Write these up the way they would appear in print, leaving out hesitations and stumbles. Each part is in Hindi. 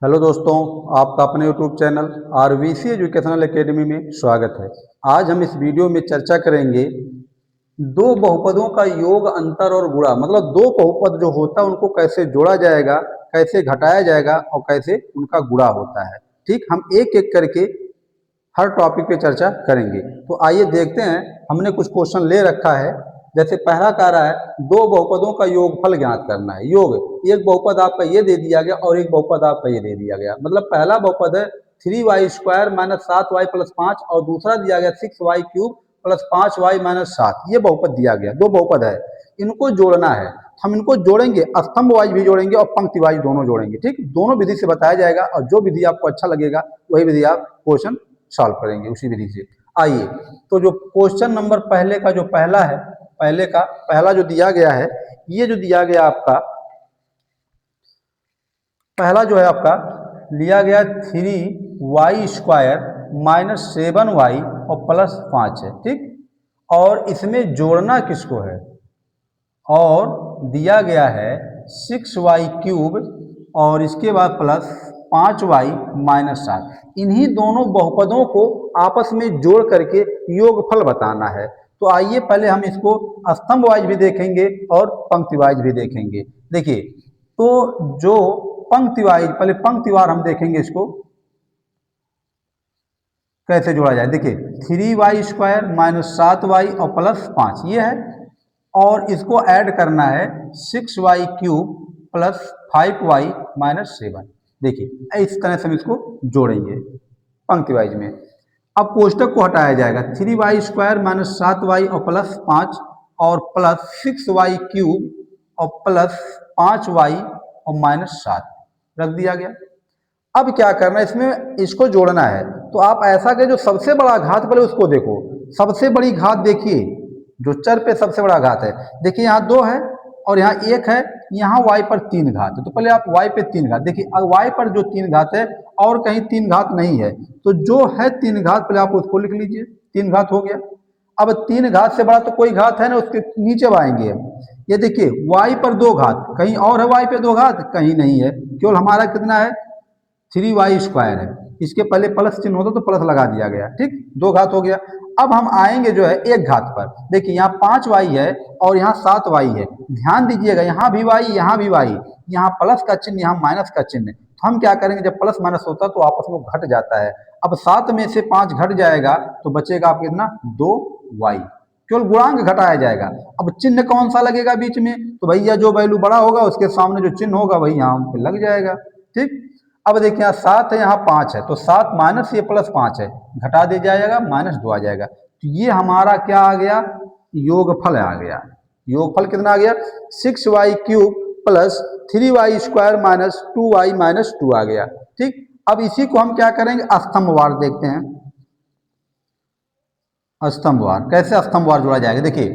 हेलो दोस्तों, आपका अपने YouTube channel RVC educational academy में स्वागत है। आज हम इस वीडियो में चर्चा करेंगे दो बहुपदों का योग, अंतर और गुणा। मतलब दो बहुपद जो होता है उनको कैसे जोड़ा जाएगा, कैसे घटाया जाएगा और कैसे उनका गुणा होता है। ठीक, हम एक एक करके हर टॉपिक पे चर्चा करेंगे। तो आइए देखते हैं, हमने कुछ क्वेश्चन ले रखा है। जैसे पहला कह रहा है दो बहुपदों का योगफल ज्ञात करना है। योग, एक बहुपद आपका ये दे दिया गया और एक बहुपद आपका ये दे दिया गया। मतलब पहला बहुपद है 3y² माइनस 7y प्लस 5 और दूसरा दिया गया 6y³ प्लस 5y माइनस 7। ये बहुपद दिया गया, दो बहुपद है, इनको जोड़ना है। हम इनको जोड़ेंगे, स्तंभ वाइज भी जोड़ेंगे और पंक्ति वाइज दोनों जोड़ेंगे। ठीक, दोनों विधि से बताया जाएगा और जो विधि आपको अच्छा लगेगा वही विधि आप क्वेश्चन सॉल्व करेंगे उसी विधि से। आइए, तो जो क्वेश्चन नंबर पहले का जो पहला है, पहला जो दिया गया है, ये जो दिया गया आपका पहला जो है आपका लिया गया 3y² माइनस 7y और प्लस 5 है। ठीक, और इसमें जोड़ना किसको है, और दिया गया है 6y³ और इसके बाद प्लस 5y माइनस 7। इन्हीं दोनों बहुपदों को आपस में जोड़ करके योगफल बताना है। तो आइए पहले हम इसको स्तंभ वाइज भी देखेंगे और पंक्ति वाइज भी देखेंगे। देखिए, तो जो पंक्ति वाइज, पहले पंक्तिवार हम देखेंगे इसको कैसे जोड़ा जाए। देखिए, 3y² माइनस 7y और प्लस 5 ये है, और इसको ऐड करना है 6y³ प्लस 5y माइनस 7। देखिए, इस तरह से हम इसको जोड़ेंगे पंक्ति वाइज में। अब कोष्टक को हटाया जाएगा, 3y² माइनस 7y और प्लस 5 और प्लस 6y³ और प्लस 5y और माइनस 7 रख दिया गया। अब क्या करना है, इसमें इसको जोड़ना है। तो आप ऐसा करें, जो सबसे बड़ा घात पहले उसको देखो। सबसे बड़ी घात देखिए, जो चर पे सबसे बड़ा घात है, देखिए यहाँ 2 है और यहाँ 1 है, यहाँ y पर 3 घात है। तो पहले आप y पे 3 घात देखिए, अब y पर जो 3 घात है और कहीं 3 घात नहीं है, तो जो है 3 घात पहले आप उसको लिख लीजिए। 3 घात हो गया। अब 3 घात से बड़ा तो कोई घात है ना, उसके नीचे आएंगे हम। ये देखिए y पर 2 घात, कहीं और है y पे 2 घात? कहीं नहीं है, केवल हमारा कितना है 3y² है। इसके पहले प्लस चिन्ह होता तो प्लस लगा दिया गया। ठीक, 2 घात हो गया। अब हम आएंगे जो है एक घात पर। देखिए यहाँ 5y है और यहाँ 7y है। ध्यान दीजिएगा, यहाँ भी y, यहाँ भी y, यहाँ प्लस का चिन्ह, यहाँ माइनस का चिन्ह। तो हम क्या करेंगे, जब प्लस माइनस होता है तो आपस में घट जाता है। अब 7 में से 5 घट जाएगा तो बचेगा आपको कितना, 2y। केवल गुणांक घटाया जाएगा। अब चिन्ह कौन सा लगेगा बीच में, तो भैया जो वैल्यू बड़ा होगा उसके सामने जो चिन्ह होगा वही यहाँ पे लग जाएगा। ठीक, अब देखिए यहाँ 7 है, यहाँ 5 है, तो 7 माइनस ये प्लस 5 है, घटा दे जाएगा, -2 आ जाएगा। तो ये हमारा क्या आ गया, योगफल आ गया। योगफल कितना आ गया, 6y³ plus 3y² minus 2y minus 2 आ गया। ठीक, अब इसी को हम क्या करेंगे, स्तंभवार देखते हैं। स्तंभवार कैसे स्तंभवार जोड़ा जाएगा। देखिए,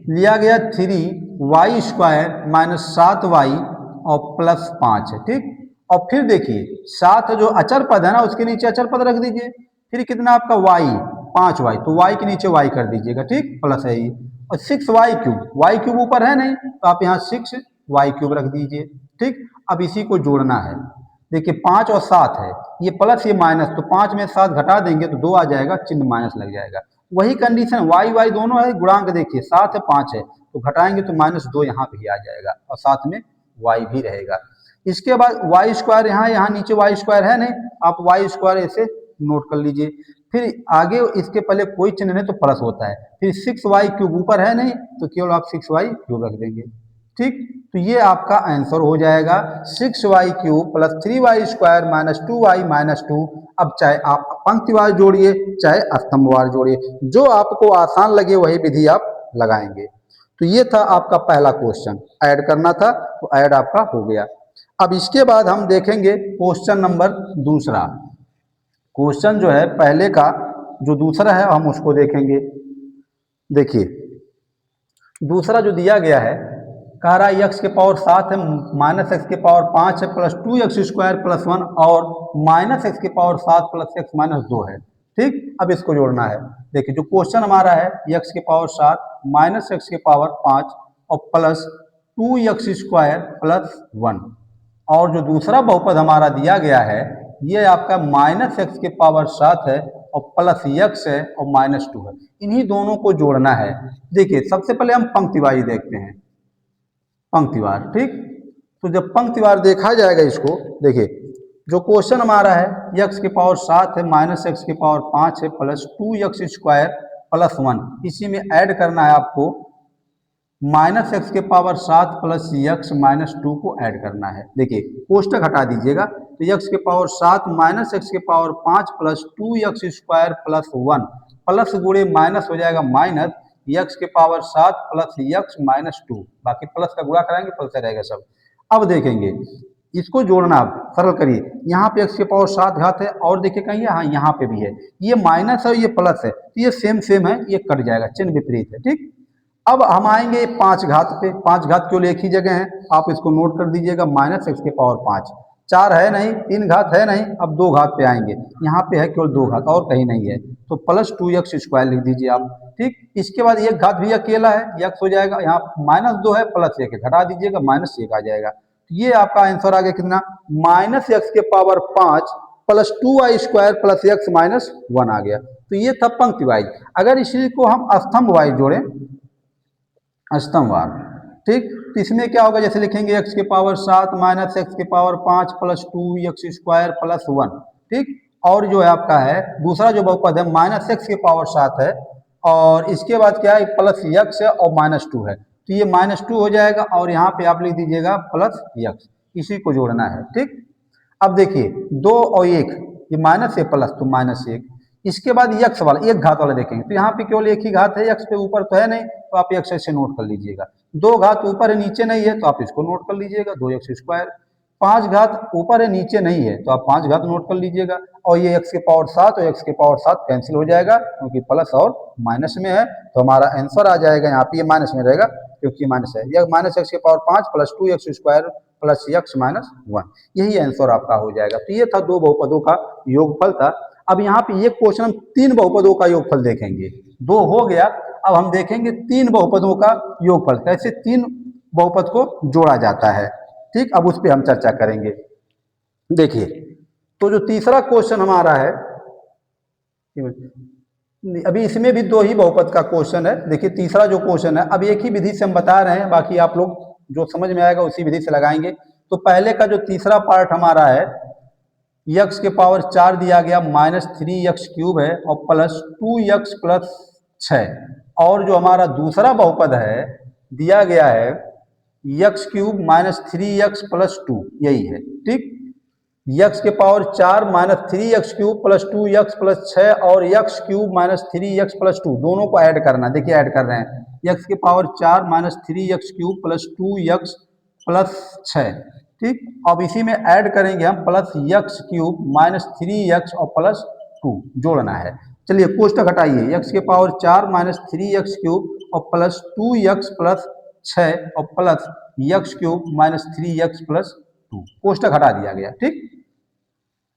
लिया गया 3y² माइनस 7y और प्लस 5 है। ठीक, और फिर देखिए 7 जो अचर पद है ना, उसके नीचे अचर पद रख दीजिए। फिर कितना आपका y, 5y, तो y के नीचे y कर दीजिएगा। ठीक, प्लस है ये, और 6y³ y³ ऊपर है नहीं, तो आप यहाँ 6y³ रख दीजिए। ठीक, अब इसी को जोड़ना है। देखिए 5 और 7 है, ये प्लस ये माइनस, तो 5 में 7 घटा देंगे तो 2 आ जाएगा, चिन्ह माइनस लग जाएगा। वही कंडीशन y दोनों है, गुणांक देखिए 7 है 5 है, तो घटाएंगे तो -2 यहाँ पे ही आ जाएगा और साथ में y भी रहेगा। इसके बाद y² यहाँ नीचे y² है नहीं, आप y² ऐसे नोट कर लीजिए। फिर आगे इसके पहले कोई चिन्ह नहीं तो प्लस होता है। फिर 6y³ ऊपर है नहीं, तो केवल आप 6y³ रख देंगे। ठीक, तो ये आपका आंसर हो जाएगा 6y³ plus 3y² minus 2y minus 2। अब चाहे आप पंक्तिवार जोड़िए चाहे स्तंभवार जोड़िए, जो आपको आसान लगे वही विधि आप लगाएंगे। तो ये था आपका पहला क्वेश्चन, ऐड करना था तो ऐड आपका हो गया। अब इसके बाद हम देखेंगे क्वेश्चन नंबर दूसरा। क्वेश्चन जो है पहले का जो दूसरा है हम उसको देखेंगे। देखिए दूसरा जो दिया गया है, कह रहा है x के पावर 7 है, माइनस x के पावर 5 है, प्लस 2x² प्लस 1 और माइनस x के पावर 7 प्लस x माइनस 2 है। ठीक, अब इसको जोड़ना है। देखिए जो क्वेश्चन हमारा है x के पावर 7 माइनस x के पावर 5 और प्लस 2x² प्लस 1। और जो दूसरा बहुपद हमारा दिया गया है ये आपका माइनस एक्स के पावर 7 है और प्लस एक्स है और -2 है। इन्हीं दोनों को जोड़ना है। देखिए सबसे पहले हम पंक्तिवार देखते हैं, पंक्तिवार, ठीक। तो जब पंक्तिवार देखा जाएगा इसको, देखिए जो क्वेश्चन हमारा है एक्स के पावर 7 है, माइनस एक्स के पावर 5 है, प्लस 2x² प्लस 1, इसी में ऐड करना है आपको माइनस एक्स के पावर 7 प्लस एक्स -2 को ऐड करना है। देखिए कोष्टक हटा दीजिएगा, तो एक्स के पावर 7 माइनस एक्स के power 5 plus 2x² plus 1, plus गुणे माइनस हो जाएगा माइनस एक्स के पावर 7 प्लस एक्स -2, बाकी प्लस का गुणा कराएंगे प्लस रहेगा सब। अब देखेंगे इसको जोड़ना, आप सरल करिए, यहाँ पे एक्स के पावर 7 घात है और देखिए कहीं हाँ यहाँ पे भी है, ये माइनस है ये प्लस है, तो ये सेम सेम है, ये कट जाएगा, चिन्ह विपरीत है, ठीक। अब हम आएंगे 5 घात पे, 5 घात केवल एक ही जगह है, आप इसको नोट कर दीजिएगा, माइनस एक्स के पावर 5, 4 है नहीं, 3 घात है नहीं, अब 2 घात पे आएंगे, यहाँ पे है केवल 2 घात और कहीं नहीं है, तो प्लस 2x² लिख दीजिए आप, ठीक। इसके बाद एक घात भी अकेला है, x हो जाएगा, यहाँ -2 है प्लस 1 है, घटा दीजिएगा -1 आ जाएगा। ये आपका आंसर आ गया कितना, माइनस एक्स के power 5 plus 2y² plus x -1 आ गया। तो ये था पंक्ति वाइज। अगर इसी को हम स्तंभ वाइज जोड़ें, स्तंभवार, ठीक, तो इसमें क्या होगा, जैसे लिखेंगे एक्स के पावर 7 माइनस एक्स के पावर 5 प्लस 2x² प्लस 1, ठीक। और जो है आपका है दूसरा जो बहुपद है माइनस एक्स के पावर 7 है और इसके बाद क्या है प्लस एक्स है और -2 है, तो ये -2 हो जाएगा और यहाँ पे आप लिख दीजिएगा प्लस एक्स, इसी को जोड़ना है, ठीक। अब देखिए 2 और 1, ये माइनस है प्लस तो -1, इसके बाद यक्स वाला एक घात वाला देखेंगे, तो यहाँ पे केवल एक ही घात है, यक्स पे ऊपर तो है नहीं, तो आप यक्स ऐसे नोट कर लीजिएगा। 2 घात ऊपर है नीचे नहीं है, तो आप इसको नोट कर लीजिएगा 2x²। 5 घात ऊपर है नीचे नहीं है, तो आप 5 घात नोट कर लीजिएगा, और ये x के पावर 7 और x के पावर 7 कैंसिल हो जाएगा क्योंकि प्लस और माइनस में है, तो हमारा आंसर आ जाएगा यहाँ पे, ये माइनस में रहेगा क्योंकि माइनस है, यह माइनस एक्स के power 5 plus 2x² plus x -1, यही आंसर आपका हो जाएगा। तो ये था 2 बहुपदों का योगफल था। अब यहाँ पे ये क्वेश्चन हम 3 बहुपदों का योगफल देखेंगे, 2 हो गया, अब हम देखेंगे 3 बहुपदों का योगफल, कैसे 3 बहुपद को जोड़ा जाता है, ठीक। अब उस पर हम चर्चा करेंगे। देखिए तो जो तीसरा क्वेश्चन हमारा है, अभी इसमें भी 2 ही बहुपद का क्वेश्चन है। देखिए तीसरा जो क्वेश्चन है, अब एक ही विधि से हम बता रहे हैं, बाकी आप लोग जो समझ में आएगा उसी विधि से लगाएंगे। तो पहले का जो तीसरा पार्ट हमारा है, x के पावर 4 दिया गया, -3x³ है और प्लस 2x प्लस 6, और जो हमारा दूसरा बहुपद है दिया गया है x³ -3x प्लस 2, यही है, ठीक। x के power 4 -3x³ plus 2x plus 6 और x³ -3x प्लस 2 दोनों को ऐड करना। देखिए ऐड कर रहे हैं, x के power 4 -3x³ plus 2x plus 6, ठीक। अब इसी में ऐड करेंगे हम प्लस x³ -3x और प्लस 2 जोड़ना है। चलिए कोष्टक हटाइए, x के पावर 4 -3x³ और प्लस 2x प्लस 6 और प्लस x³ -3x प्लस 2, कोष्टक हटा दिया गया, ठीक।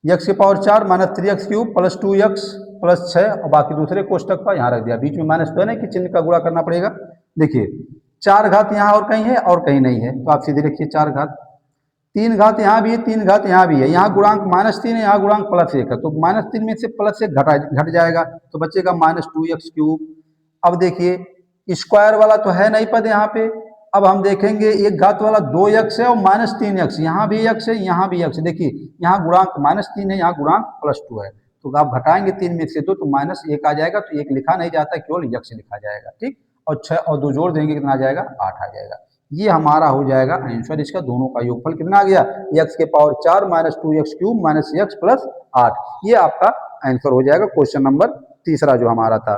x के power 4 -3x³ plus 2x plus 6 और बाकी दूसरे कोष्टक का यहाँ रख दिया, बीच में माइनस तो है ना कि चिन्ह का गुणा करना पड़ेगा। देखिए 4 घात यहाँ और कहीं है और कहीं नहीं है, तो आप सीधे रखिए 4 घात, 3 घात यहाँ भी है, 3 घात यहाँ भी है, यहाँ गुणांक -3 है, यहाँ गुणांक +1 है, तो -3 में से +1 घट जाएगा तो बचेगा -2x³। अब देखिए स्क्वायर वाला तो है नहीं पद यहाँ पे, अब हम देखेंगे एक घात वाला 2x है और -3x, यहाँ भी x है यहाँ भी x है, देखिए यहाँ गुणांक -3 है, यहाँ गुणांक +2 है, तो आप घटाएंगे 3 में से 2 तो -1 आ जाएगा, तो 1 लिखा नहीं जाता, केवल x लिखा जाएगा, ठीक। और 6 और 2 जोड़ देंगे कितना आ जाएगा, 8 आ जाएगा। ये हमारा हो जाएगा आंसर, इसका दोनों का योगफल कितना आ गया, x के पावर 4 -2x³ -x प्लस 8, ये आपका आंसर हो जाएगा क्वेश्चन नंबर तीसरा जो हमारा था,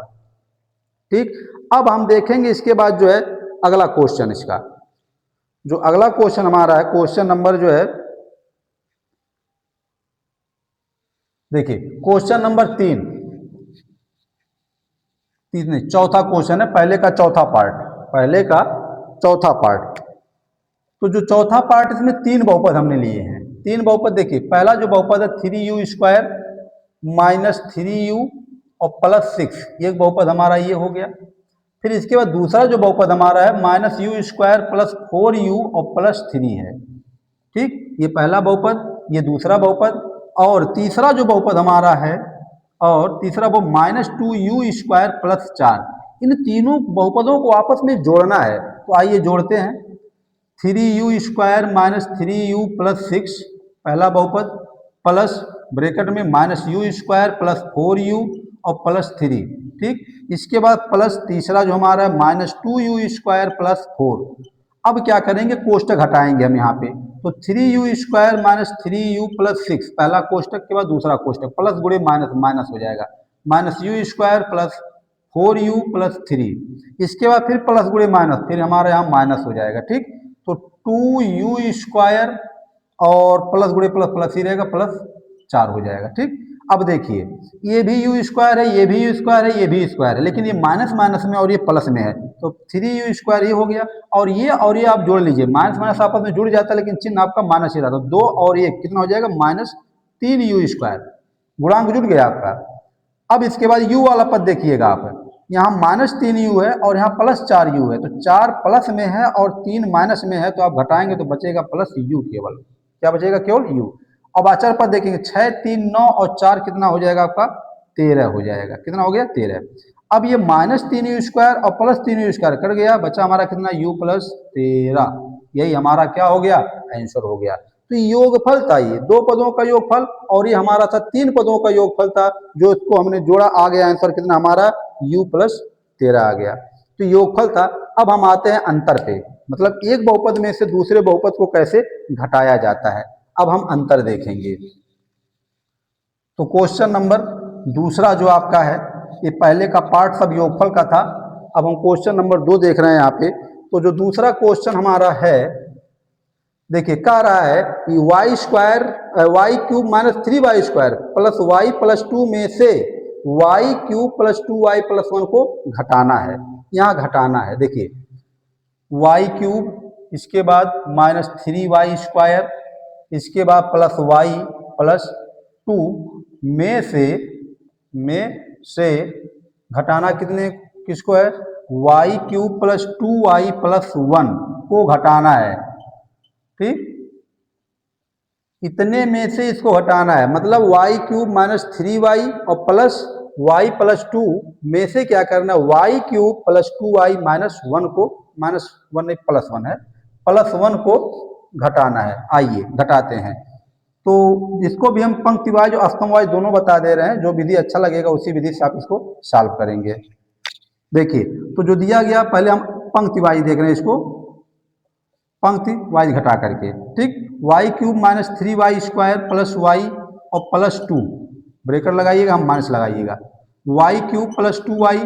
ठीक। अब हम देखेंगे इसके बाद जो है अगला क्वेश्चन, इसका जो अगला क्वेश्चन हमारा है, क्वेश्चन नंबर जो है, देखिए क्वेश्चन नंबर 3 नहीं चौथा क्वेश्चन है, पहले का चौथा पार्ट, पहले का चौथा पार्ट। तो जो चौथा पार्ट इसमें 3 बहुपद हमने लिए हैं, 3 बहुपद। देखिए पहला जो बहुपद है 3u² -3u और प्लस 6, ये बहुपद हमारा ये हो गया। फिर इसके बाद दूसरा जो बहुपद हमारा है -u² प्लस 4u और प्लस 3 है, ठीक, ये पहला बहुपद, ये दूसरा बहुपद, और तीसरा जो बहुपद हमारा है, और तीसरा वो -2u² प्लस 4। इन तीनों बहुपदों को आपस में जोड़ना है, तो आइए जोड़ते हैं। 3u² माइनस 3u प्लस 6 पहला बहुपद, प्लस ब्रैकेट में -u² प्लस 4u और प्लस 3। ठीक, इसके बाद प्लस तीसरा जो हमारा है -2u² प्लस 4। अब क्या करेंगे, कोष्टक हटाएंगे हम यहाँ पे, तो 3u² माइनस 3u प्लस 6 पहला कोष्टक के बाद दूसरा कोष्टक, प्लस गुणे माइनस माइनस हो जाएगा, -u² प्लस 4u प्लस 3। इसके बाद फिर प्लस गुणे माइनस, फिर हमारा यहाँ माइनस हो जाएगा। ठीक, तो 2u² और प्लस गुणे प्लस प्लस ही रहेगा, प्लस 4 हो जाएगा। ठीक, अब देखिए ये भी u² है, ये भी u² है, ये भी स्क्वायर है, लेकिन ये माइनस माइनस में और ये प्लस में है, तो 3u² ये हो गया, और ये आप जोड़ लीजिए, माइनस माइनस आपस में जुड़ जाता है लेकिन चिन्ह आपका माइनस ही रहता है। 2 और 1 कितना हो जाएगा, -3u², गुणांक जुड़ गया आपका। अब इसके बाद u वाला पद देखिएगा आप, यहाँ -3u है और यहाँ प्लस 4u है, तो 4 प्लस में है और 3 माइनस में है, तो आप घटाएंगे तो बचेगा प्लस u केवल। क्या बचेगा, केवल u। अब अचर पद देखेंगे, 6, 3, 9 और 4 कितना हो जाएगा आपका, 13 हो जाएगा। कितना हो गया, 13। अब ये -3u² और प्लस 3u² कट गया, बचा हमारा कितना, u प्लस 13। यही हमारा क्या हो गया, आंसर हो गया। तो योगफल था ये, 2 पदों का योगफल, और ये हमारा था 3 पदों का योगफल था, जो इसको हमने जोड़ा, आ गया आंसर कितना हमारा, u प्लस 13 आ गया। तो योगफल था। अब हम आते हैं अंतर पे, मतलब एक बहुपद में से दूसरे बहुपद को कैसे घटाया जाता है। अब हम अंतर देखेंगे। तो क्वेश्चन नंबर दूसरा जो आपका है, ये पहले का पार्ट सब योगफल का था, अब हम क्वेश्चन नंबर 2 देख रहे हैं यहाँ पे। तो जो दूसरा क्वेश्चन हमारा है, देखिए कह रहा है कि y³ minus 3y² plus y plus 2 में से y³ प्लस 2y प्लस 1 को घटाना है। यहाँ घटाना है, देखिए y³, इसके बाद -3y², इसके बाद प्लस y प्लस 2 में से घटाना किसको है, y³ प्लस 2y प्लस 1 को घटाना है। ठीक, इतने में से इसको हटाना है, मतलब y³ माइनस 3y और प्लस y प्लस 2 में से क्या करना है, y³ प्लस 2y माइनस 1 को, -1 नहीं प्लस 1 है, प्लस 1 को घटाना है। आइए घटाते हैं। तो इसको भी हम पंक्तिवाइज और स्तंभवाइज दोनों बता दे रहे हैं, जो विधि अच्छा लगेगा उसी विधि से आप इसको सॉल्व करेंगे। देखिए, तो जो दिया गया, पहले हम पंक्तिवाइज देख रहे हैं इसको, पंक्ति वाइज घटा करके। ठीक, y³ minus 3y² plus y और प्लस 2, ब्रेकर लगाइएगा, हम माइनस लगाइएगा, y³ प्लस 2y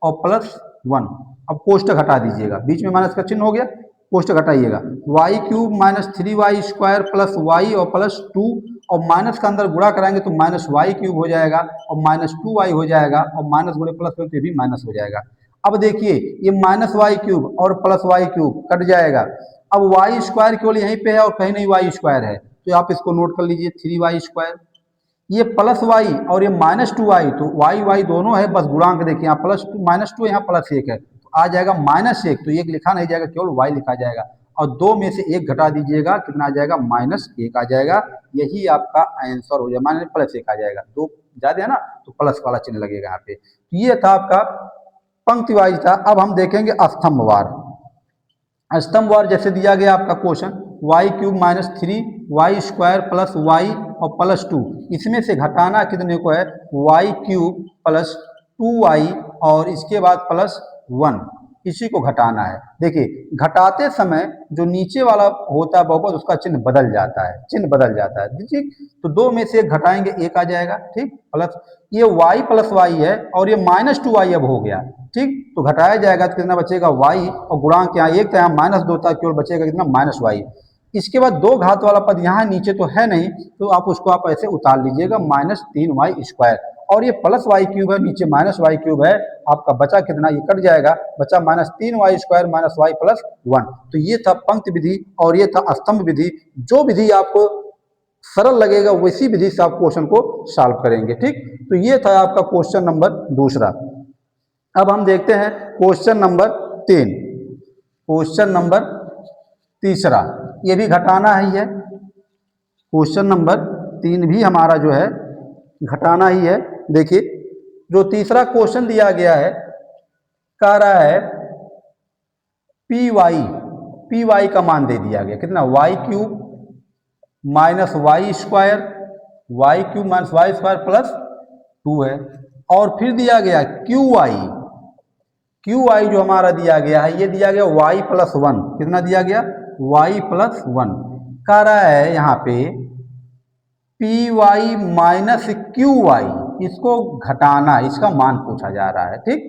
और प्लस 1। अब कोष्टक हटा दीजिएगा, बीच में माइनस का चिन्ह हो गया, कोष्टक हटाइएगा, y³ minus 3y² plus y और प्लस 2, और माइनस का अंदर गुणा कराएंगे तो -y³ हो जाएगा और -2y हो जाएगा, और माइनस गुणे प्लस तो भी माइनस हो जाएगा। अब देखिए ये -y³ और प्लस y³ कट जाएगा। अब y² केवल यहीं पे है और कहीं नहीं y² है, तो आप इसको नोट कर लीजिए, 3y²। ये प्लस y और ये -2y, तो y दोनों है, बस गुणांक देखिए, यहाँ -2 यहाँ +1 है, तो आ जाएगा -1, तो 1 लिखा नहीं जाएगा, केवल y लिखा जाएगा, और 2 में से 1 घटा दीजिएगा, कितना आ जाएगा, -1 आ जाएगा। यही आपका आंसर हो जाएगा, -1 आ जाएगा, 2 ज्यादा है ना, तो प्लस वाला चिन्ह लगेगा यहाँ पे। तो ये था आपका पंक्तिवाइज था। अब हम देखेंगे स्तंभवार। स्तंभवार जैसे दिया गया आपका question, y³ minus 3y² plus y और प्लस 2, इसमें से घटाना कितने को है, y³ प्लस 2y और इसके बाद प्लस 1, इसी को घटाना है। देखिए घटाते समय जो नीचे वाला होता है बहुपद, उसका चिन्ह बदल जाता है, चिन्ह बदल जाता है। ठीक, तो 2 में से 1 घटाएंगे, 1 आ जाएगा। ठीक, प्लस ये y प्लस y है और ये -2y अब हो गया। ठीक, तो घटाया जाएगा तो कितना बचेगा, y, और गुणांक यहाँ 1 था, यहाँ -2 था, केवल बचेगा कितना, -y। इसके बाद 2 घात वाला पद यहाँ नीचे तो है नहीं, तो आप उसको आप ऐसे उतार लीजिएगा, -3y², और ये प्लस y³ है, नीचे -y³ है, आपका बचा कितना, ये कट जाएगा, बचा -3y² माइनस y प्लस 1। तो ये था पंक्ति विधि और ये था स्तंभ विधि। जो विधि आपको सरल लगेगा वैसी विधि से आप क्वेश्चन को सॉल्व करेंगे। ठीक, तो ये था आपका क्वेश्चन नंबर दूसरा। अब हम देखते हैं क्वेश्चन नंबर 3। क्वेश्चन नंबर तीसरा, ये भी घटाना ही है, क्वेश्चन नंबर 3 भी हमारा जो है घटाना ही है। देखिए जो तीसरा क्वेश्चन दिया गया है, कह रहा है पी वाई का मान दे दिया गया कितना, Y cube minus Y square, Y cube minus Y square plus 2 है। और फिर दिया गया क्यू आई जो हमारा दिया गया है, ये दिया गया वाई प्लस 1, कितना दिया गया, वाई प्लस 1। कह रहा है यहाँ पे P Y minus Q Y, इसको घटाना, इसका मान पूछा जा रहा है। ठीक,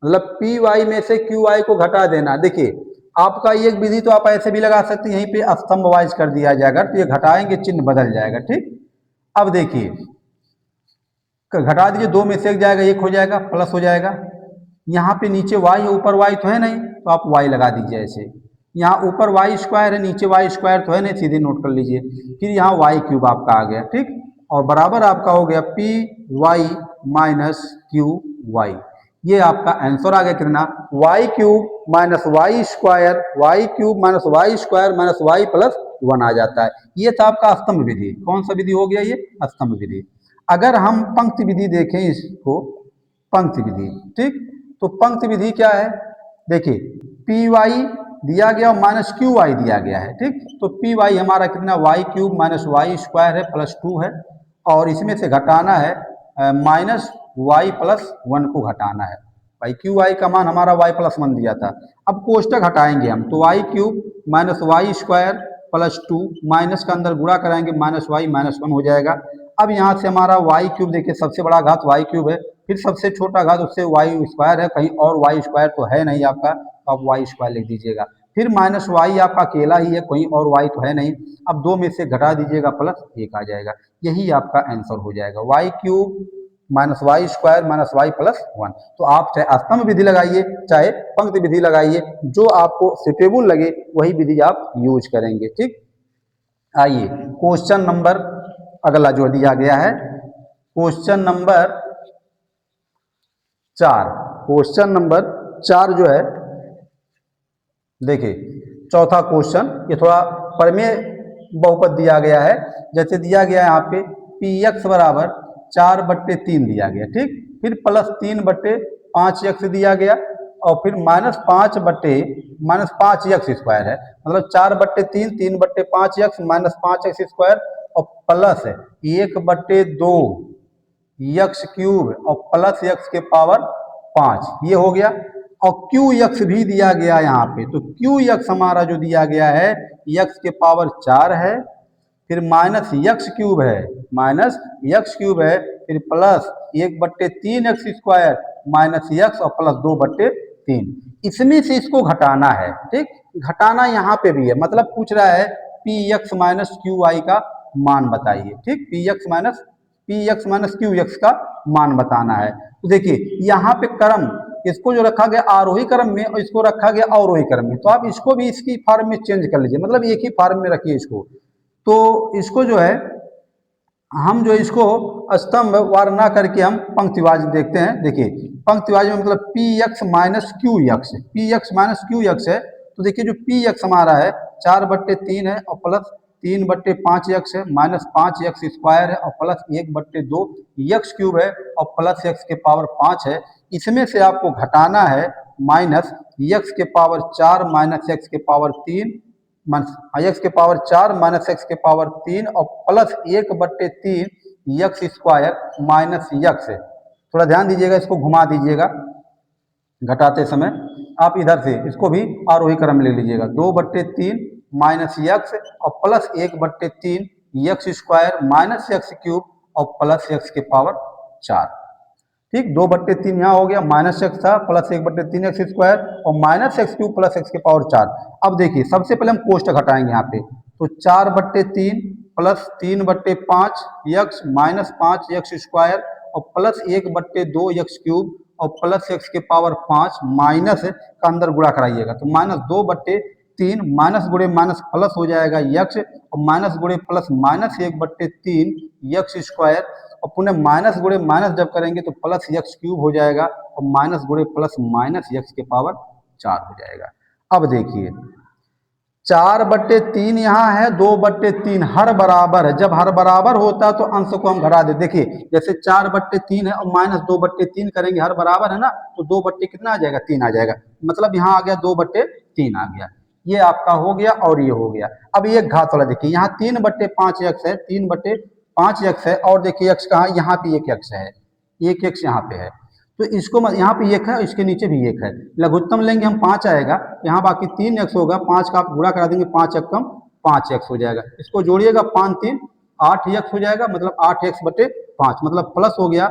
मतलब पी वाई में से क्यू वाई को घटा देना। देखिए आपका एक विधि तो आप ऐसे भी लगा सकते हैं, यहीं पे स्तंभ वाइज कर दिया जाएगा, तो ये घटाएंगे चिन्ह बदल जाएगा। ठीक, अब देखिए घटा दीजिए, 2 में से 1 जाएगा, 1 हो जाएगा, प्लस हो जाएगा। यहाँ पे नीचे y है, ऊपर y तो है नहीं, तो आप y लगा दीजिए ऐसे। यहाँ ऊपर वाई स्क्वायर है, नीचे वाई स्क्वायर तो है नहीं, सीधे नोट कर लीजिए। फिर यहाँ वाई क्यूब आपका आ गया। ठीक, और बराबर आपका हो गया P Y minus Q Y. ये आपका आंसर आ गया कितना, Y cube minus Y square, Y cube minus Y square minus Y plus 1 आ जाता है। ये था आपका स्तंभ विधि। कौन सा विधि हो गया ये, स्तंभ विधि। अगर हम पंक्ति विधि देखें इसको, पंक्ति विधि, ठीक, तो पंक्ति विधि क्या है, देखिए पी वाई दिया गया और माइनस क्यू वाई दिया गया है। ठीक, तो पी वाई हमारा कितना, Y cube minus Y square है प्लस 2 है, और इसमें से घटाना है माइनस वाई प्लस 1 को घटाना है। भाई क्यू वाई का मान हमारा वाई प्लस 1 दिया था। अब कोष्टक हटाएंगे हम, तो Y cube minus Y square plus 2, minus का अंदर गुणा कराएंगे, माइनस वाई माइनस 1 हो जाएगा। अब यहाँ से हमारा वाई क्यूब, देखिए सबसे बड़ा घात वाई क्यूब है, फिर सबसे छोटा घात उससे वाई स्क्वायर है, कहीं और वाई स्क्वायर तो है नहीं आपका, तो आप वाई स्क्वायर लिख दीजिएगा। फिर माइनस वाई आपका अकेला ही है, कोई और वाई तो है नहीं। अब 2 में से घटा दीजिएगा, प्लस 1 आ जाएगा। यही आपका आंसर हो जाएगा, Y cube minus Y square minus Y plus 1। तो आप चाहे स्तंभ विधि लगाइए चाहे पंक्ति विधि लगाइए, जो आपको सुटेबल लगे वही विधि आप यूज करेंगे। ठीक, आइए क्वेश्चन नंबर अगला जो दिया गया है, क्वेश्चन नंबर 4। क्वेश्चन नंबर 4 जो है, देखिए चौथा क्वेश्चन, ये थोड़ा प्रमेय बहुपद दिया गया है। जैसे दिया गया है यहाँ पे पी एक्स बराबर 4/3 दिया गया। ठीक, फिर प्लस 3/5 दिया गया, और फिर माइनस 5 एक्स स्क्वायर है, मतलब 4/3 3/5 माइनस 5 एक्स स्क्वायर, और प्लस 1/2 यक्स क्यूब और प्लस यक्स के पावर 5, ये हो गया। और क्यू यक्स भी दिया गया यहाँ पे, तो क्यू यक्स हमारा जो दिया गया है यक्स के पावर 4 है, फिर माइनस यक्स क्यूब है, माइनस यक्स क्यूब है, फिर plus 1/3 x square minus x और प्लस 2/3। इसमें से इसको घटाना है। ठीक, घटाना यहाँ पे भी है, मतलब पूछ रहा है P X minus Q Y का मान बताइए। ठीक, P X minus Q X का मान बताना है। तो देखिए यहाँ पे क्रम, इसको जो रखा गया आरोही क्रम में और इसको रखा गया अवरोही क्रम में, तो आप इसको भी इसकी फॉर्म में चेंज कर लीजिए, मतलब एक ही फॉर्म में रखिए इसको। तो इसको जो है हम जो इसको स्तंभ वार ना करके हम पंक्तिवाज देखते हैं। देखिए पंक्तिवाज में मतलब P X minus Q x, P X minus Q x है, तो देखिए जो पी एक्स हमारा है 4/3 है और प्लस 3/5 एक्स है, माइनस 5 एक्स स्क्वायर है और प्लस 1/2 यक्स क्यूब है और प्लस एक्स के पावर 5 है। इसमें से आपको घटाना है माइनस यक्स के पावर 4 माइनस एक्स के पावर 3 एक्स के पावर 4 माइनस एक्स के पावर 3 और plus 1/3 x square minus x है। थोड़ा ध्यान दीजिएगा, इसको घुमा दीजिएगा घटाते समय। आप इधर से इसको भी आरोही क्रम ले लीजिएगा, 2/3 माइनस यक्स और plus 1/3 x square minus x cube और प्लस यक्स के पावर 4। ठीक, 2/3 यहाँ हो गया, माइनस एक्स था प्लस 1/3 एक्स स्क्वायर और minus x cube plus x के पावर 4। अब देखिए सबसे पहले हम कोष्टक घटाएंगे यहाँ पे, तो 4/3 plus 3/5 x minus 5 x square और प्लस 1/2 यक्स क्यूब और प्लस एक्स के पावर 5 माइनस का अंदर गुणा कराइएगा, तो माइनस 2/3 माइनस गुणे माइनस प्लस हो जाएगा यक्स और माइनस गुणे प्लस माइनस 1/3 यक्स स्क्वायर और पुनः माइनस गुणे माइनस जब करेंगे तो प्लस यक्स क्यूब हो जाएगा और माइनस गुणे प्लस माइनस यक्स के पावर 4 हो जाएगा। अब देखिए 4/3 यहाँ है, 2/3 हर बराबर है। जब हर बराबर होता है तो अंश को हम घटा दे। देखिए जैसे 4/3 है और माइनस 2/3 करेंगे, हर बराबर है ना, तो 2 बट्टे कितना आ जाएगा, 3 आ जाएगा। मतलब यहाँ आ गया 2/3 आ गया। ये आपका हो गया और ये हो गया। अब ये घात वाला देखिए, यहाँ 3/5 x है, 3/5 x है, और देखिए x कहाँ, यहाँ पे एक x है, एक x यहाँ पे है। तो इसको यहाँ पे एक है, इसके नीचे भी एक है। लघुत्तम लेंगे हम 5 आएगा, यहाँ बाकी 3x होगा, 5 का आप गुणा करा देंगे, 5 एक कम 5x हो जाएगा। इसको जोड़िएगा, 5 3 8x हो जाएगा, मतलब 8x/5, मतलब प्लस हो गया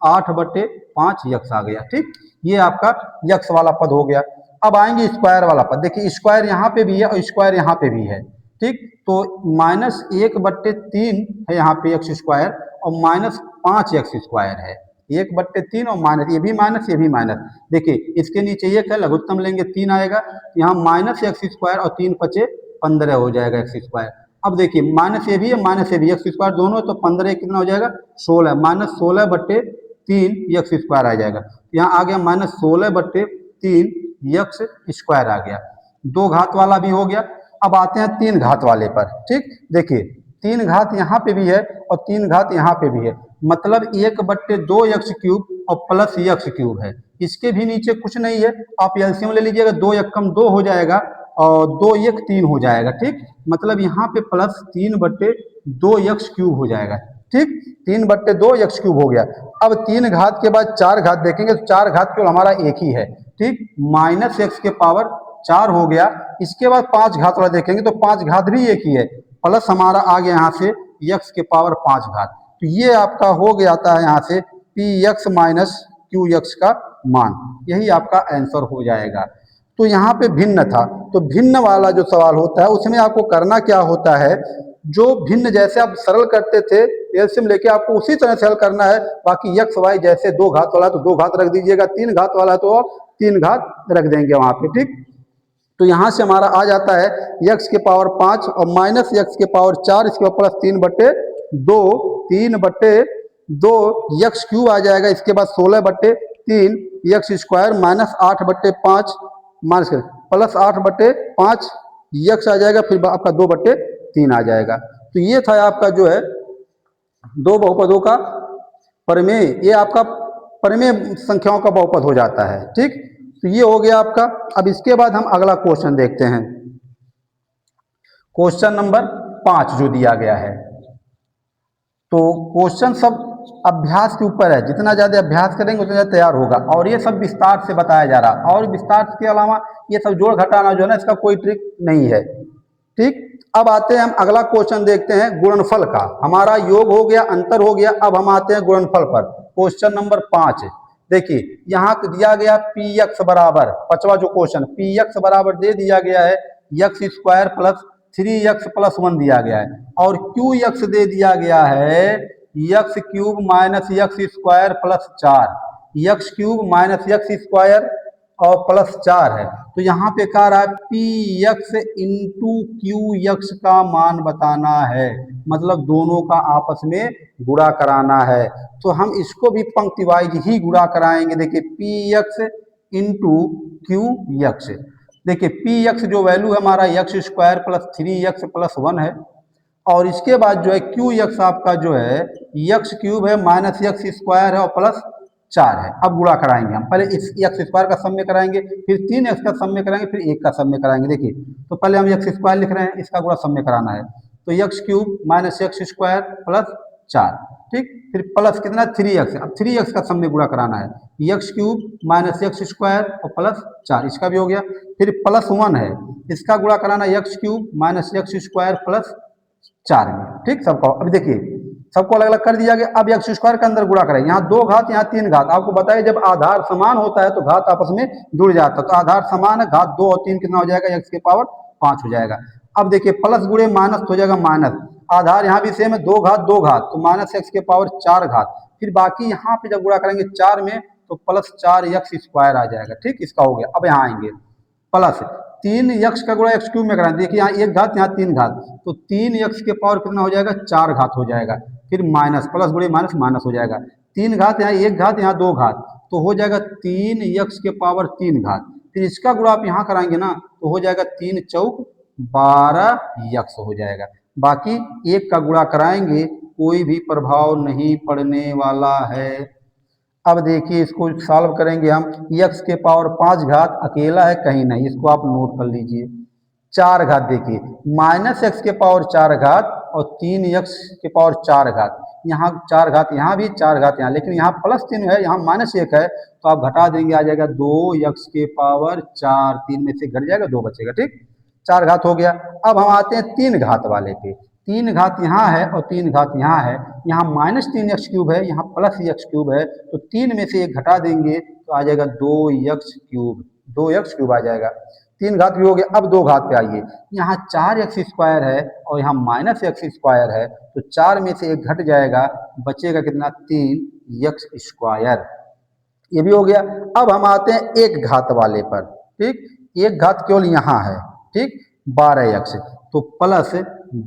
8/5x आ गया। ठीक, ये आपका यक्स वाला पद हो गया। अब आएंगे स्क्वायर वाला पद। देखिए स्क्वायर यहाँ पे भी है और स्क्वायर यहाँ पे भी है। ठीक, तो -1/3 है यहाँ पे x स्क्वायर, और -5x स्क्वायर है। 1/3 और माइनस, ये भी माइनस ये भी माइनस। देखिए इसके नीचे एक है, लघुत्तम लेंगे 3 आएगा, यहाँ -x² और 3 5 15 हो जाएगा x स्क्वायर। अब देखिए माइनस ये भी है, माइनस ये भी, x स्क्वायर दोनों, तो 15 कितना हो जाएगा, 16, -16/3 x स्क्वायर आ जाएगा। यहाँ आ गया -16/3 x स्क्वायर आ गया। 2 घात वाला भी हो गया। अब आते हैं 3 घात वाले पर। ठीक, देखिए 3 घात यहाँ पे भी है और 3 घात यहाँ पे भी है, मतलब 1/2x³ और प्लस x³ है। इसके भी नीचे कुछ नहीं है, आप एलसीएम ले लीजिएगा, 2 एक कम 2 हो जाएगा और 2 1 3 हो जाएगा। ठीक, मतलब यहाँ पे प्लस 3/2x³ हो जाएगा। ठीक, 3/2x³ हो गया। अब 3 घात के बाद 4 घात देखेंगे, तो 4 घात केवल हमारा एक ही है। ठीक, -x⁴ हो गया। इसके बाद 5 घात वाला देखेंगे तो 5 घात भी एक ही है, प्लस हमारा आ गया यहाँ से x⁵ घात। तो ये आपका हो गया आता है यहाँ से px - qx का मान, यही आपका आंसर हो जाएगा। तो यहाँ पे भिन्न था, तो भिन्न वाला जो सवाल होता है उसमें आपको करना क्या होता है, जो भिन्न जैसे आप सरल करते थे एलसीएम लेके, आपको उसी तरह से हल करना है। बाकी x y जैसे 2 घात वाला तो 2 घात रख दीजिएगा, 3 घात वाला तो 3 घात रख देंगे वहाँ पे। ठीक, तो यहाँ से हमारा आ जाता है x⁵ और -x⁴, इसके बाद प्लस 3/2, 3/2 x³ आ जाएगा। इसके बाद 16/3 x² -8/5 माइनस कर प्लस 8/5 x आ जाएगा, फिर आपका 2/3 आ जाएगा। तो ये था आपका जो है दो बहुपदों का प्रमेय, ये आपका प्रमेय संख्याओं का बहुपद हो जाता है। ठीक, तो ये हो गया आपका। अब इसके बाद हम अगला क्वेश्चन देखते हैं, क्वेश्चन नंबर 5 जो दिया गया है। तो क्वेश्चन सब अभ्यास के ऊपर है, जितना ज़्यादा अभ्यास करेंगे उतना ज़्यादा तैयार होगा, और ये सब विस्तार से बताया जा रहा। और विस्तार के अलावा ये सब जोड़ घटाना जो है ना, इसका कोई ट्रिक नहीं है। ठीक, अब आते हैं हम अगला क्वेश्चन देखते हैं गुणनफल का। हमारा योग हो गया, अंतर हो गया, अब हम आते हैं गुणनफल पर। क्वेश्चन नंबर 5 देखिए, यहाँ दिया गया px बराबर, पांचवा जो क्वेश्चन, px बराबर दे दिया गया है x² + 3x + 1 दिया गया है, और qx दे दिया गया है x³ - x² + 4, x³ - x² और +4 है। तो यहाँ पे कह रहा है px × qx का मान बताना है, मतलब दोनों का आपस में गुणा कराना है। तो हम इसको भी पंक्ति वाइज ही गुणा कराएंगे। देखिए px × qx, देखिए px जो वैल्यू है हमारा x² + 3x + 1 है, और इसके बाद जो है qx आपका जो है x³ है -x² है और +4 है। अब गुणा कराएंगे हम, पहले इस x² का सम में कराएंगे, फिर 3x का सम में कराएंगे, फिर 1 का सम में कराएंगे। देखिए तो पहले हम x² लिख रहे हैं, इसका गुणा सम में कराना है, तो x³ - x² + 4, ठीक, फिर प्लस कितना 3x, अब 3x का सम में गुणा कराना है, x³ - x² और +4, इसका भी हो गया। फिर +1 है, इसका गुणा कराना x³ - x² +4 में। ठीक, सबको अभी देखिए सबको अलग अलग कर दिया गया। अब x² के अंदर गुणा करें, यहाँ 2 घात यहाँ 3 घात। आपको बताइए जब आधार समान होता है तो घात आपस में जुड़ जाता है, तो आधार समान है, घात 2 और 3 कितना हो जाएगा, x⁵ हो जाएगा। अब देखिए प्लस गुणे माइनस हो जाएगा माइनस, आधार यहाँ भी सेम है, 2 घात 2 घात, तो -x⁴ घात। फिर बाकी यहाँ पे जब गुणा करेंगे 4 में तो +4x² आ जाएगा। ठीक, इसका हो गया। अब यहाँ आएंगे प्लस 3x का गुणा x³ में कराएं, देखिए यहाँ 1 घात यहाँ 3 घात, तो 3x के पावर कितना हो जाएगा, 4 घात हो जाएगा। फिर माइनस, प्लस गुणे माइनस माइनस हो जाएगा, 3 घात यहाँ 1 घात यहाँ 2 घात, तो हो जाएगा 3x के पावर 3 घात। फिर इसका गुणा आप यहाँ कराएंगे ना, तो हो जाएगा 3 चौक 12 यक्स हो जाएगा। बाकी एक का गुणा कराएंगे कोई भी प्रभाव नहीं पड़ने वाला है। अब देखिए इसको सॉल्व करेंगे हम। यक्स के पावर 5 घात अकेला है कहीं नहीं, इसको आप नोट कर लीजिए। 4 घात देखिए माइनस एक्स के पावर 4 घात और 3 यक्स के पावर 4 घात, यहाँ 4 घात यहाँ भी 4 घात यहाँ, लेकिन यहाँ प्लस चिन्ह है यहाँ माइनस 1 है तो आप घटा देंगे आ जाएगा 2 यक्स के पावर 4, 3 में से घट जाएगा 2 बचेगा। ठीक, 4 घात हो गया। अब हम आते हैं 3 घात वाले पे। 3 घात यहाँ है और 3 घात यहाँ है, यहाँ माइनस 3 एक्स क्यूब है यहाँ प्लस एक्स क्यूब है, तो 3 में से 1 घटा देंगे तो आ जाएगा 2 एक्स क्यूब, 2 एक्स क्यूब आ जाएगा। 3 घात भी हो गया। अब 2 घात पे आइए, यहाँ 4 एक्स स्क्वायर है और यहाँ माइनस एक्स स्क्वायर है, तो 4 में से 1 घट जाएगा, बचेगा कितना 3 एक्स स्क्वायर। ये भी हो गया। अब हम आते हैं 1 घात वाले पर। ठीक, 1 घात केवल यहाँ है। ठीक, 12 यक्स तो प्लस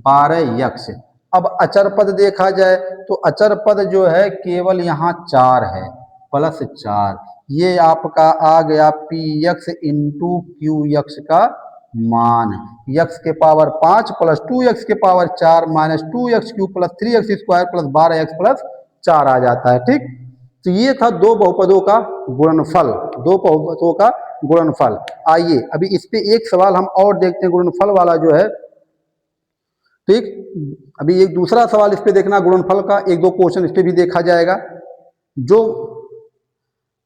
12 यक्स। अब अचर पद देखा जाए तो अचर पद जो है केवल यहाँ 4 है, प्लस 4, ये आपका आ गया P x into Q x का मान। यक्स के पावर 5 प्लस 2 यक्स के power 4 minus 2 x Q plus 3 x square plus 12 x plus 4 आ जाता है। ठीक, तो ये था दो बहुपदों का गुणनफल, दो बहुपदों का गुणनफल। आइए अभी इस पे एक सवाल हम और देखते हैं गुणनफल वाला जो है। ठीक, अभी एक दूसरा सवाल इस पे देखना गुणनफल का, एक दो क्वेश्चन इस पे भी देखा जाएगा। जो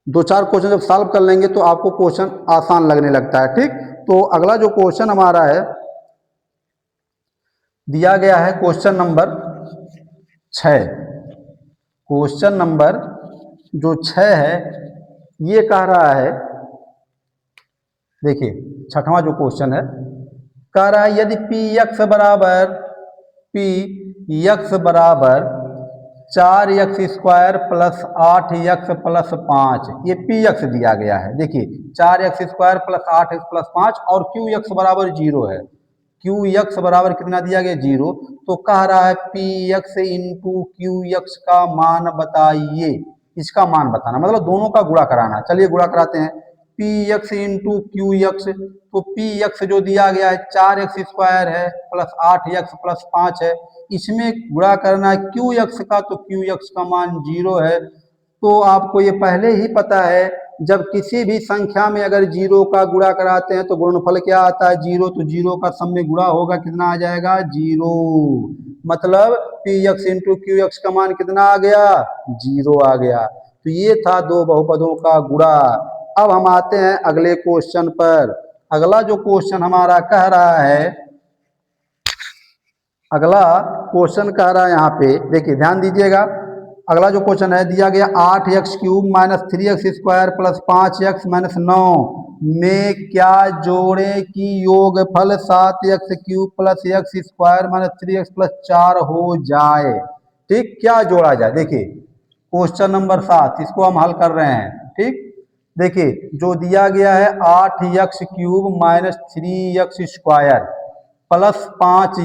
2-4 क्वेश्चन जब सॉल्व कर लेंगे तो आपको क्वेश्चन आसान लगने लगता है। ठीक, तो अगला जो क्वेश्चन हमारा है दिया गया है क्वेश्चन नंबर 6। क्वेश्चन नंबर जो 6 है ये कह रहा है, देखिए 6वां जो क्वेश्चन है कह रहा है यदि पी यक्स बराबर 4 x square plus 8 x plus 5, ये पी यक्स दिया गया है। देखिए 4 x square plus 8 x plus 5 और क्यू यक्स बराबर 0 है। क्यू यक्स बराबर कितना दिया गया 0, तो कह रहा है P x into Q x का मान बताइए। इसका मान बताना मतलब दोनों का गुणा कराना। चलिए गुणा कराते हैं। P x into Q x, तो पी यक्स जो दिया गया है 4 एक्स स्क्वायर है प्लस 8 यक्स प्लस 5 है, इसमें गुणा करना है क्यू यक्स का, तो क्यू यक्स का मान 0 है। तो आपको ये पहले ही पता है जब किसी भी संख्या में अगर 0 का गुणा कराते हैं तो गुणनफल क्या आता है 0, तो 0 का सम में गुणा होगा कितना आ जाएगा 0, मतलब P x into Q x का मान कितना आ गया 0 आ गया। तो ये था दो बहुपदों का गुणा। अब हम आते हैं अगले क्वेश्चन पर। अगला जो क्वेश्चन हमारा कह रहा है, अगला क्वेश्चन कह रहा है यहाँ पे देखिए ध्यान दीजिएगा। अगला जो क्वेश्चन है दिया गया 8 x cube minus 3 x square plus 5 x minus 9 में क्या जोड़े कि योगफल 7 x cube plus x square minus 3 x plus 4 हो जाए। ठीक, क्या जोड़ा जाए। देखिए क्वेश्चन नंबर 7 इसको हम हल कर रहे हैं। ठीक, देखिए जो दिया गया है 8 x cube minus 3 x square plus 5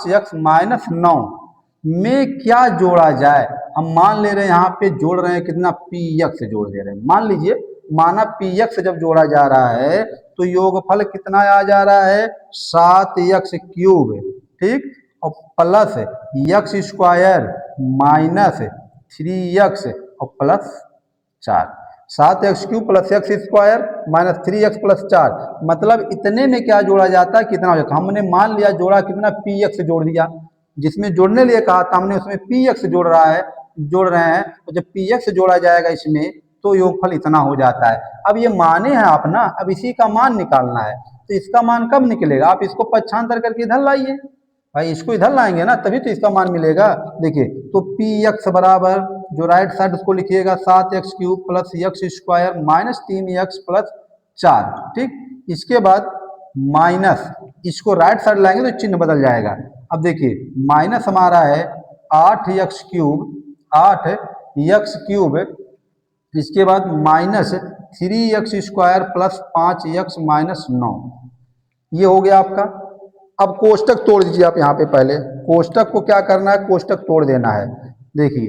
x minus 9 में क्या जोड़ा जाए। हम मान ले रहे हैं यहाँ पे जोड़ रहे हैं कितना पी एक्स जोड़ दे रहे हैं। मान लीजिए माना पी एक्स जब जोड़ा जा रहा है तो योगफल कितना आ जा रहा है 7 एक्स क्यूब, ठीक, और plus x square minus 3 x और plus 4, 7 x cube plus x square minus 3 x plus 4, मतलब इतने में क्या जोड़ा जाता है कितना हो जाता है। हमने मान लिया जोड़ा कितना पी एक्स जोड़ दिया, जिसमें जोड़ने लिए कहा था हमने उसमें पी एक्स जोड़ रहे हैं, तो जब पी एक्स जोड़ा जाएगा इसमें तो योगफल इतना हो जाता है। अब ये माने हैं आप ना, अब इसी का मान निकालना है, तो इसका मान कब निकलेगा, आप इसको पक्षांतर करके इधर लाइए भाई, इसको इधर लाएंगे ना तभी तो इसका मान मिलेगा। देखिए तो पी एक्स बराबर जो राइट साइड उसको लिखिएगा 7 x cube plus x square minus 3 x plus 4, ठीक, इसके बाद माइनस इसको राइट साइड लाएंगे तो चिन्ह बदल जाएगा। अब देखिए माइनस हमारा है 8 एक्स क्यूब, इसके बाद minus 3 x square plus 5 x minus 9, ये हो गया आपका। अब कोष्टक तोड़ दीजिए आप यहाँ पे, पहले कोष्टक को क्या करना है कोष्टक तोड़ देना है। देखिए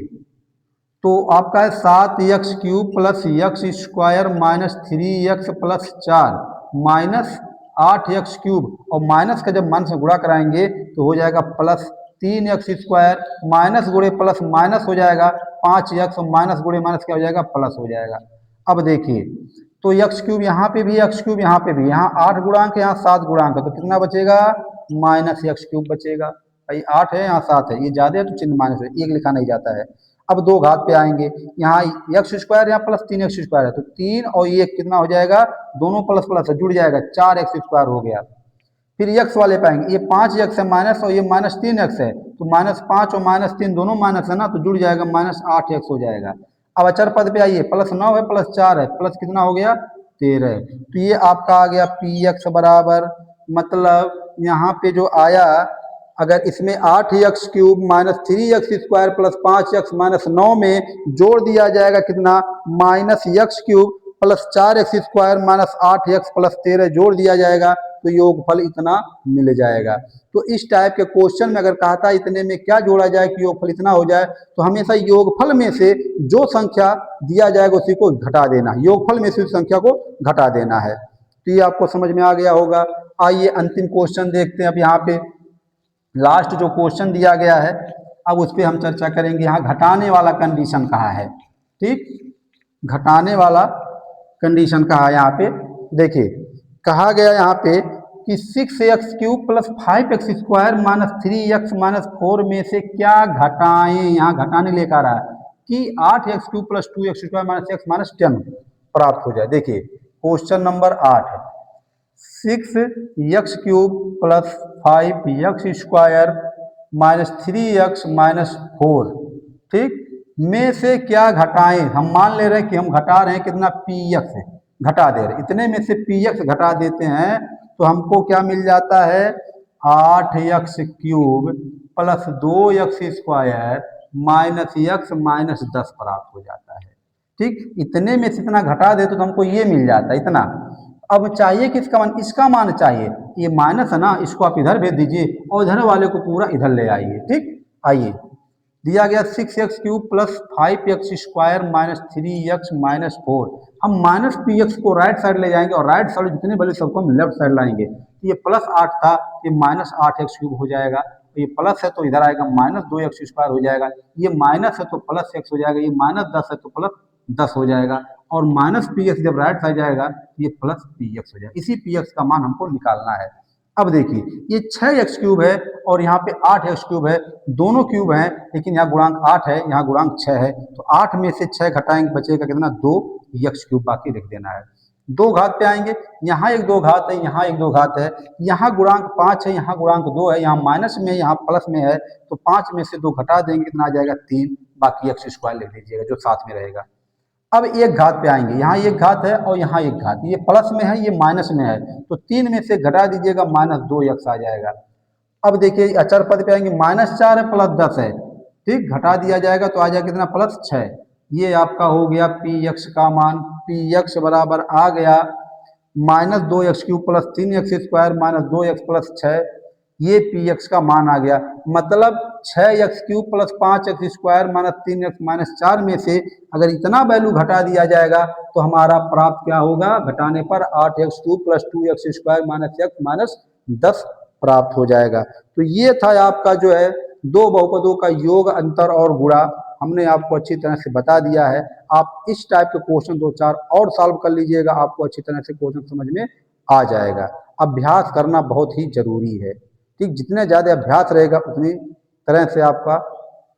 तो आपका है 7 x cube plus x square minus 3 x plus 4 minus 8x³ और माइनस का जब मान से गुणा कराएंगे तो हो जाएगा प्लस 3x², माइनस गुणे प्लस माइनस हो जाएगा 5x और माइनस गुणे माइनस क्या हो जाएगा प्लस हो जाएगा। अब देखिए तो x³ यहाँ पे भी x³ यहाँ पे भी, यहाँ 8 गुणांक यहाँ 7 गुणांक है तो कितना बचेगा -x³ बचेगा। भाई 8 है यहाँ 7 है, ये ज्यादा है तो चिन्ह माइनस है, एक लिखा नहीं जाता है। अब दो घात पे आएंगे, यहाँ x² यहाँ प्लस 3x² है तो 3 और 1 कितना हो जाएगा, दोनों प्लस प्लस है जुड़ जाएगा 4x² हो गया। फिर x वाले पाएंगे, ये 5x है माइनस और ये -3x है तो -5 और -3 दोनों माइनस है ना तो जुड़ जाएगा -8x हो जाएगा। अब अचर पद पे आइए, +9 है +4 है, प्लस कितना हो गया 13। तो ये आपका आ गया px बराबर, मतलब यहाँ पे जो आया अगर इसमें 8x³ -3x² प्लस 5x -9 में जोड़ दिया जाएगा कितना -x³ plus 4x² -8x plus 13 जोड़ दिया जाएगा तो योगफल इतना मिल जाएगा। तो इस टाइप के क्वेश्चन में अगर कहा था इतने में क्या जोड़ा जाए कि योगफल इतना हो जाए तो हमेशा योगफल में से जो संख्या दिया जाएगा उसी को घटा देना, योगफल में से उस संख्या को घटा देना है। तो ये आपको समझ में आ गया होगा। आइए अंतिम क्वेश्चन देखते हैं। अब यहाँ पे लास्ट जो क्वेश्चन दिया गया है अब उस पर हम चर्चा करेंगे। यहाँ घटाने वाला कंडीशन कहा है, ठीक, घटाने वाला कंडीशन कहा है। यहाँ पे देखिए कहा गया यहाँ पे कि 6x³ plus 5x² minus 3x minus 4 में से क्या घटाएं। यहाँ घटाने लेकर आ रहा है कि 8x³ plus 2x² minus x minus 10 प्राप्त हो जाए। देखिए क्वेश्चन नंबर 8 है, 6x³ plus 5x² minus 3x minus 4, ठीक, में से क्या घटाएं। हम मान ले रहे हैं कि हम घटा रहे हैं कितना px है, घटा दे रहे, इतने में से px घटा देते हैं तो हमको क्या मिल जाता है 8x³ plus 2x² minus x minus 10 प्राप्त हो जाता है। ठीक, इतने में से इतना घटा दे तो हमको ये मिल जाता है इतना। अब चाहिए किसका मान, इसका मान चाहिए, ये माइनस है ना इसको आप इधर भेज दीजिए और इधर वाले को पूरा इधर ले आइए। ठीक, आइए दिया गया 6x³ plus 5x² minus 3x minus 4, हम माइनस px को राइट साइड ले जाएंगे और राइट साइड जितने वैल्यू सबको हम लेफ्ट साइड लाएंगे। तो ये प्लस 8 था, ये माइनस 8x³ हो जाएगा, तो ये प्लस है तो इधर आएगा माइनस 2x² हो जाएगा, ये माइनस है तो प्लस x हो जाएगा, ये माइनस 10 है तो प्लस 10 हो जाएगा और माइनस px जब राइट साइड जाएगा ये प्लस px हो जाएगा। इसी px का मान हमको निकालना है। अब देखिए ये 6x³ है और यहाँ पे 8x³ है, दोनों क्यूब हैं लेकिन यहाँ गुणांक 8 है यहाँ गुणांक 6 है तो 8 में से 6 घटाएंगे बचेगा कितना 2x³ बाकी लिख देना है। दो घात पे आएंगे, यहाँ एक दो घात है यहाँ एक दो घात है, यहाँ गुणांक 5 है यहाँ गुणांक 2 है, यहाँ माइनस में यहाँ प्लस में है तो 5 में से 2 घटा देंगे कितना आ जाएगा 3, बाकी x² लिख दीजिएगा जो साथ में रहेगा। अब एक घात पे आएंगे, यहाँ एक घात है और यहाँ एक घात, ये प्लस में है ये माइनस में है तो 3 में से घटा दीजिएगा माइनस 2x आ जाएगा। अब देखिए अचर पद पे आएंगे, -4 है प्लस 10 है, ठीक, घटा दिया जाएगा तो आ जाएगा कितना प्लस 6। ये आपका हो गया px का मान, px बराबर आ गया -2x³ plus 3x² minus 2x plus 6, ये px का मान आ गया। मतलब 6x³ plus 5x² minus 3x minus 4 में से अगर इतना वैल्यू घटा दिया जाएगा तो हमारा प्राप्त क्या होगा, घटाने पर 8x³ plus 2x² minus x minus 10 प्राप्त हो जाएगा। तो ये था आपका जो है दो बहुपदों का योग, अंतर और गुणा, हमने आपको अच्छी तरह से बता दिया है। आप इस टाइप के क्वेश्चन 2-4 और सॉल्व कर लीजिएगा, आपको अच्छी तरह से क्वेश्चन समझ में आ जाएगा। अभ्यास करना बहुत ही जरूरी है, ठीक, जितने ज़्यादा अभ्यास रहेगा उतनी तरह से आपका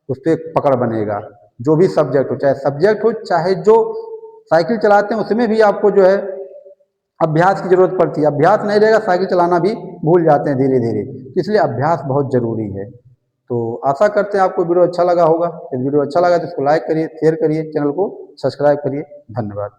उस पर पकड़ बनेगा। जो भी सब्जेक्ट हो, चाहे सब्जेक्ट हो चाहे जो साइकिल चलाते हैं उसमें भी आपको जो है अभ्यास की जरूरत पड़ती है। अभ्यास नहीं रहेगा साइकिल चलाना भी भूल जाते हैं धीरे धीरे, इसलिए अभ्यास बहुत जरूरी है। तो आशा करते हैं आपको वीडियो अच्छा लगा होगा। यदि वीडियो अच्छा लगा तो इसको लाइक करिए, शेयर करिए, चैनल को सब्सक्राइब करिए। धन्यवाद।